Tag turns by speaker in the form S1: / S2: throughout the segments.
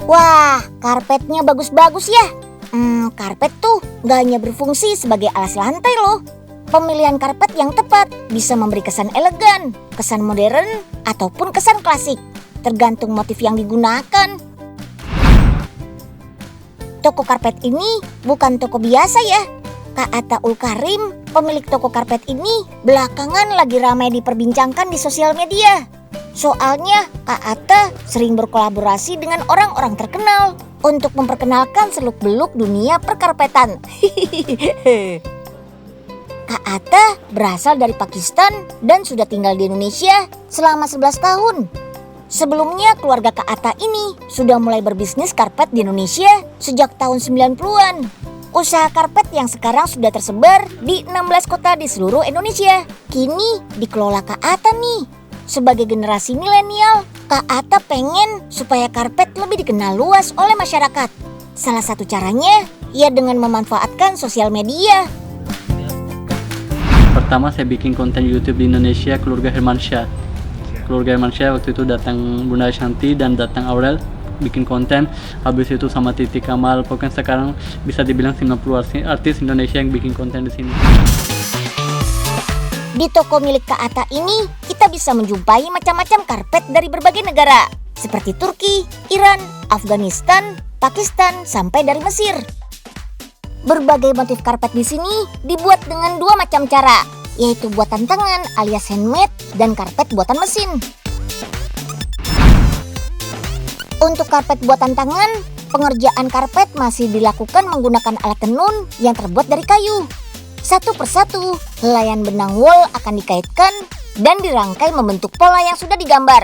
S1: Wah, karpetnya bagus-bagus ya. Karpet tuh gak hanya berfungsi sebagai alas lantai loh. Pemilihan karpet yang tepat bisa memberi kesan elegan, kesan modern, ataupun kesan klasik, tergantung motif yang digunakan. Toko karpet ini bukan toko biasa ya. Kak Atta Ulkarim, pemilik toko karpet ini, belakangan lagi ramai diperbincangkan di sosial media. Soalnya Kak Atta sering berkolaborasi dengan orang-orang terkenal untuk memperkenalkan seluk-beluk dunia perkarpetan. Kak Atta berasal dari Pakistan dan sudah tinggal di Indonesia selama 11 tahun. Sebelumnya keluarga Kak Atta ini sudah mulai berbisnis karpet di Indonesia sejak tahun 90-an. Usaha karpet yang sekarang sudah tersebar di 16 kota di seluruh Indonesia kini dikelola Kak Atta nih. Sebagai generasi milenial, Kak Atta pengen supaya karpet lebih dikenal luas oleh masyarakat. Salah satu caranya, ya dengan memanfaatkan sosial media.
S2: Pertama saya bikin konten YouTube di Indonesia, keluarga Hermansyah. Keluarga Hermansyah waktu itu datang Bunda Shanti dan datang Aurel bikin konten. Habis itu sama Titi Kamal. Pokoknya sekarang bisa dibilang 90 artis Indonesia yang bikin konten di sini.
S1: Di toko milik Kak Atta ini, kita bisa menjumpai macam-macam karpet dari berbagai negara, seperti Turki, Iran, Afghanistan, Pakistan, sampai dari Mesir. Berbagai motif karpet di sini dibuat dengan dua macam cara, yaitu buatan tangan alias handmade dan karpet buatan mesin. Untuk karpet buatan tangan, pengerjaan karpet masih dilakukan menggunakan alat tenun yang terbuat dari kayu. Satu persatu, helaian benang wol akan dikaitkan dan dirangkai membentuk pola yang sudah digambar.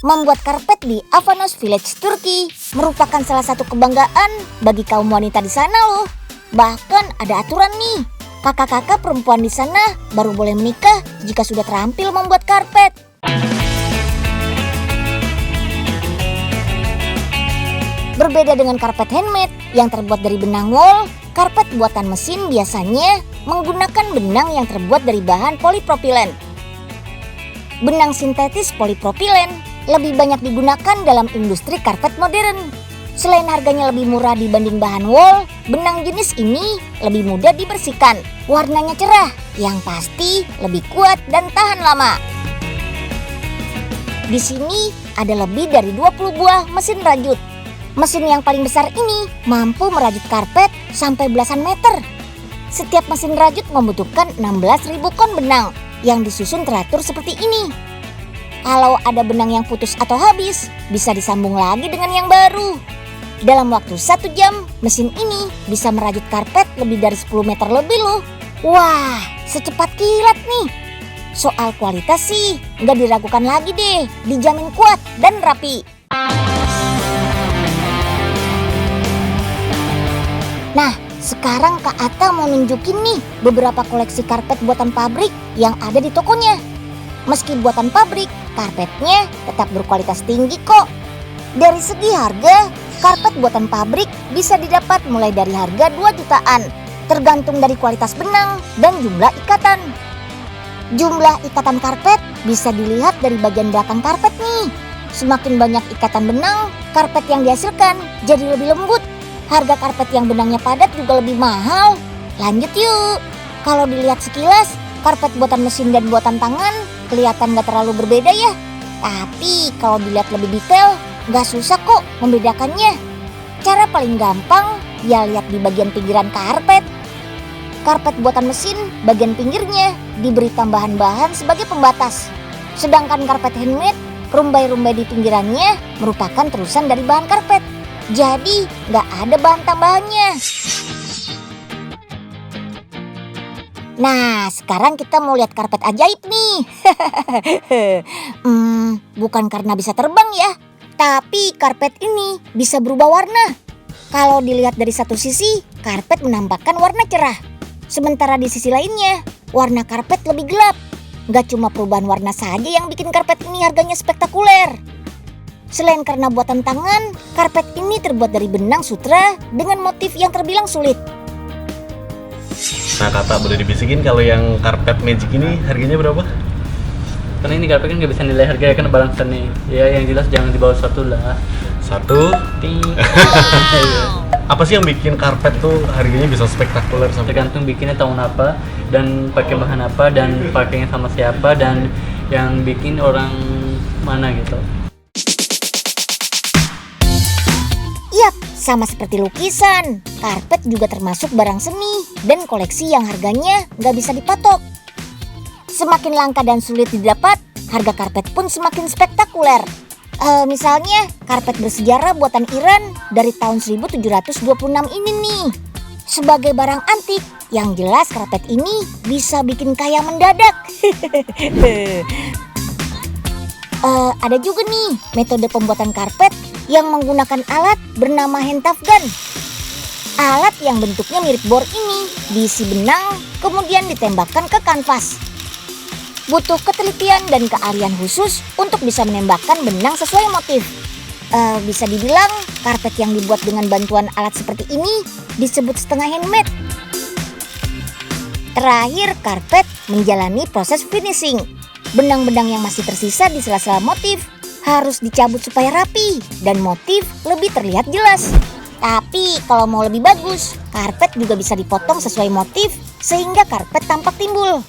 S1: Membuat karpet di Avanos Village, Turki merupakan salah satu kebanggaan bagi kaum wanita di sana loh. Bahkan ada aturan nih, kakak-kakak perempuan di sana baru boleh menikah jika sudah terampil membuat karpet. Berbeda dengan karpet handmade yang terbuat dari benang wol, karpet buatan mesin biasanya menggunakan benang yang terbuat dari bahan polipropilen. Benang sintetis polipropilen lebih banyak digunakan dalam industri karpet modern. Selain harganya lebih murah dibanding bahan wol, benang jenis ini lebih mudah dibersihkan. Warnanya cerah, yang pasti lebih kuat dan tahan lama. Di sini ada lebih dari 20 buah mesin rajut. Mesin yang paling besar ini mampu merajut karpet sampai belasan meter. Setiap mesin rajut membutuhkan 16.000 kon benang yang disusun teratur seperti ini. Kalau ada benang yang putus atau habis, bisa disambung lagi dengan yang baru. Dalam waktu 1 jam, mesin ini bisa merajut karpet lebih dari 10 meter lebih loh. Wah, secepat kilat nih. Soal kualitas sih, nggak diragukan lagi deh, dijamin kuat dan rapi. Nah, sekarang Kak Atta mau nunjukin nih beberapa koleksi karpet buatan pabrik yang ada di tokonya. Meski buatan pabrik, karpetnya tetap berkualitas tinggi kok. Dari segi harga, karpet buatan pabrik bisa didapat mulai dari harga 2 jutaan, tergantung dari kualitas benang dan jumlah ikatan. Jumlah ikatan karpet bisa dilihat dari bagian belakang karpet nih. Semakin banyak ikatan benang, karpet yang dihasilkan jadi lebih lembut. Harga karpet yang benangnya padat juga lebih mahal. Lanjut yuk. Kalau dilihat sekilas, karpet buatan mesin dan buatan tangan kelihatan gak terlalu berbeda ya. Tapi kalau dilihat lebih detail, gak susah kok membedakannya. Cara paling gampang, ya lihat di bagian pinggiran karpet. Karpet buatan mesin, bagian pinggirnya diberi tambahan bahan sebagai pembatas. Sedangkan karpet handmade, rumbai-rumbai di pinggirannya merupakan terusan dari bahan karpet. Jadi nggak ada bahan tambahannya. Nah, sekarang kita mau lihat karpet ajaib nih. Bukan karena bisa terbang ya, tapi karpet ini bisa berubah warna. Kalau dilihat dari satu sisi, karpet menampakkan warna cerah. Sementara di sisi lainnya, warna karpet lebih gelap. Nggak cuma perubahan warna saja yang bikin karpet ini harganya spektakuler. Selain karena buatan tangan, karpet ini terbuat dari benang sutra dengan motif yang terbilang sulit.
S3: Nah Kak, boleh dibisikin kalau yang karpet magic ini harganya berapa?
S2: Karena ini karpet kan nggak bisa nilai harga ya, kan barang seni. Ya yang jelas jangan di bawah 1 lah.
S3: 1.
S2: Ting.
S3: Apa sih yang bikin karpet tuh harganya bisa spektakuler sampai?
S2: Tergantung bikinnya tahun apa dan pakai bahan apa dan pakainya sama siapa dan yang bikin orang mana gitu.
S1: Yap, sama seperti lukisan, karpet juga termasuk barang seni dan koleksi yang harganya nggak bisa dipatok. Semakin langka dan sulit didapat, harga karpet pun semakin spektakuler. Misalnya, karpet bersejarah buatan Iran dari tahun 1726 ini nih. Sebagai barang antik, yang jelas karpet ini bisa bikin kaya mendadak. Ada juga nih metode pembuatan karpet yang menggunakan alat bernama hentafgan. Alat yang bentuknya mirip bor ini diisi benang kemudian ditembakkan ke kanvas. Butuh ketelitian dan keahlian khusus untuk bisa menembakkan benang sesuai motif. Bisa dibilang karpet yang dibuat dengan bantuan alat seperti ini disebut setengah handmade. Terakhir, karpet menjalani proses finishing. Benang-benang yang masih tersisa di sela-sela motif harus dicabut supaya rapi dan motif lebih terlihat jelas. Tapi kalau mau lebih bagus, karpet juga bisa dipotong sesuai motif sehingga karpet tampak timbul.